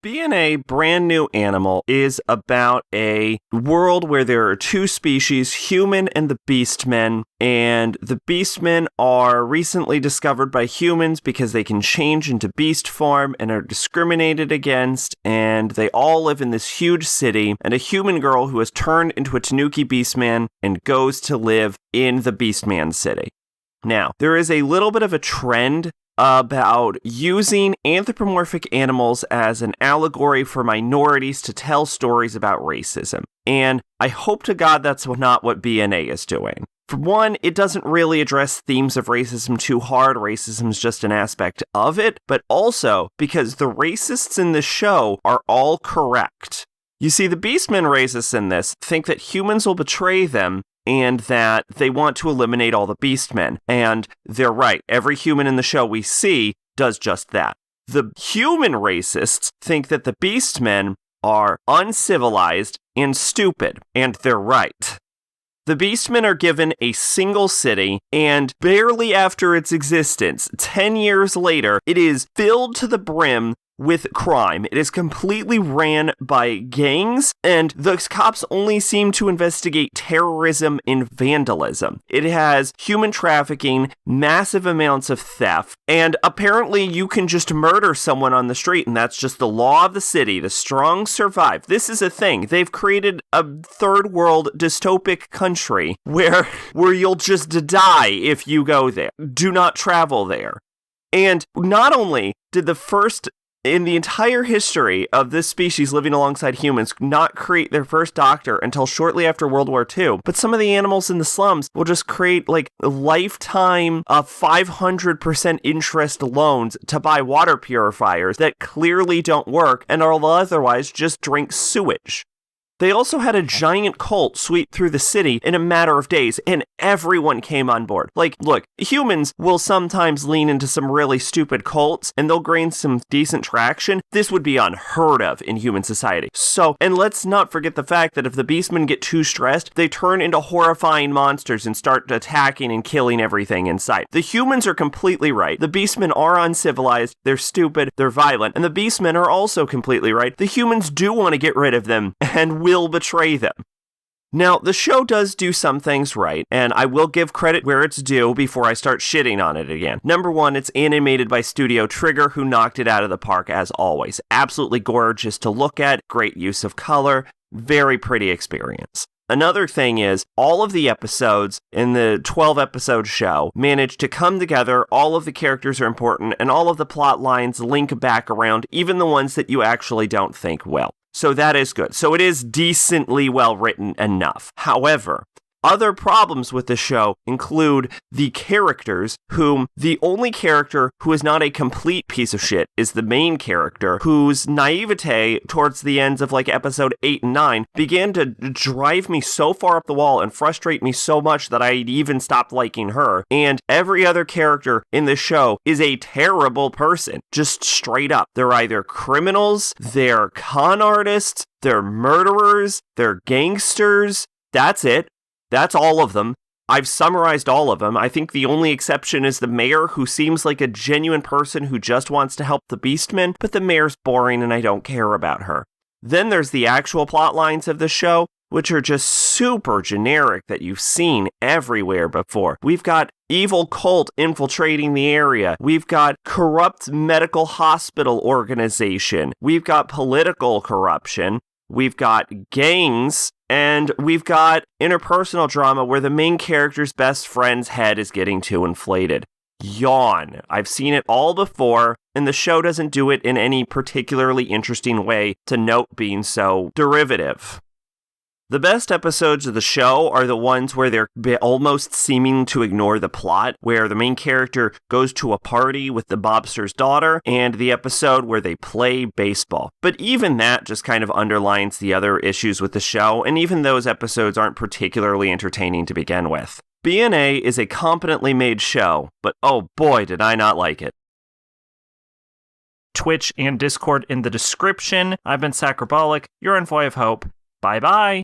BNA, Brand New Animal, is about a world where there are two species, human and the beastmen, and the beastmen are recently discovered by humans because they can change into beast form and are discriminated against, and they all live in this huge city, and a human girl who has turned into a Tanuki beastman and goes to live in the beastman city. Now, there is a little bit of a trend about using anthropomorphic animals as an allegory for minorities to tell stories about racism. And I hope to God that's not what BNA is doing. For one, it doesn't really address themes of racism too hard. Racism is just an aspect of it, but also because the racists in the show are all correct. You see, the Beastmen racists in this think that humans will betray them and that they want to eliminate all the Beastmen. And they're right. Every human in the show we see does just that. The human racists think that the Beastmen are uncivilized and stupid, and they're right. The Beastmen are given a single city, and barely after its existence, 10 years later, it is filled to the brim with crime. It is completely ran by gangs, and the cops only seem to investigate terrorism and vandalism. It has human trafficking, massive amounts of theft, and apparently you can just murder someone on the street, and that's just the law of the city. The strong survive. This is a thing. They've created a third world dystopic country where you'll just die if you go there. Do not travel there. And not only did the first in the entire history of this species living alongside humans not create their first doctor until shortly after World War II, but some of the animals in the slums will just create like lifetime 500% interest loans to buy water purifiers that clearly don't work and are otherwise just drink sewage. They also had a giant cult sweep through the city in a matter of days, and everyone came on board. Like, look, humans will sometimes lean into some really stupid cults, and they'll gain some decent traction. This would be unheard of in human society. So, and let's not forget the fact that if the Beastmen get too stressed, they turn into horrifying monsters and start attacking and killing everything in sight. The humans are completely right. The Beastmen are uncivilized, they're stupid, they're violent, and the Beastmen are also completely right. The humans do want to get rid of them, and will betray them. Now, the show does do some things right, and I will give credit where it's due before I start shitting on it again. Number one, it's animated by Studio Trigger, who knocked it out of the park as always. Absolutely gorgeous to look at, great use of color, very pretty experience. Another thing is, all of the episodes in the 12-episode show manage to come together, all of the characters are important, and all of the plot lines link back around, even the ones that you actually don't think will. So that is good. So it is decently well written enough. However, other problems with the show include the characters, whom the only character who is not a complete piece of shit is the main character, whose naivete towards the ends of like episode 8 and 9 began to drive me so far up the wall and frustrate me so much that I even stopped liking her. And every other character in the show is a terrible person, just straight up. They're either criminals, they're con artists, they're murderers, they're gangsters. That's it. That's all of them. I've summarized all of them. I think the only exception is the mayor, who seems like a genuine person who just wants to help the Beastmen, but the mayor's boring and I don't care about her. Then there's the actual plot lines of the show, which are just super generic that you've seen everywhere before. We've got evil cult infiltrating the area. We've got corrupt medical hospital organization. We've got political corruption. We've got gangs. And we've got interpersonal drama where the main character's best friend's head is getting too inflated. Yawn. I've seen it all before, and the show doesn't do it in any particularly interesting way to note being so derivative. The best episodes of the show are the ones where they're almost seeming to ignore the plot, where the main character goes to a party with the mobster's daughter, and the episode where they play baseball. But even that just kind of underlines the other issues with the show, and even those episodes aren't particularly entertaining to begin with. BNA is a competently made show, but oh boy did I not like it. Twitch and Discord in the description. I've been Sacrobolic, your envoy of hope. Bye-bye.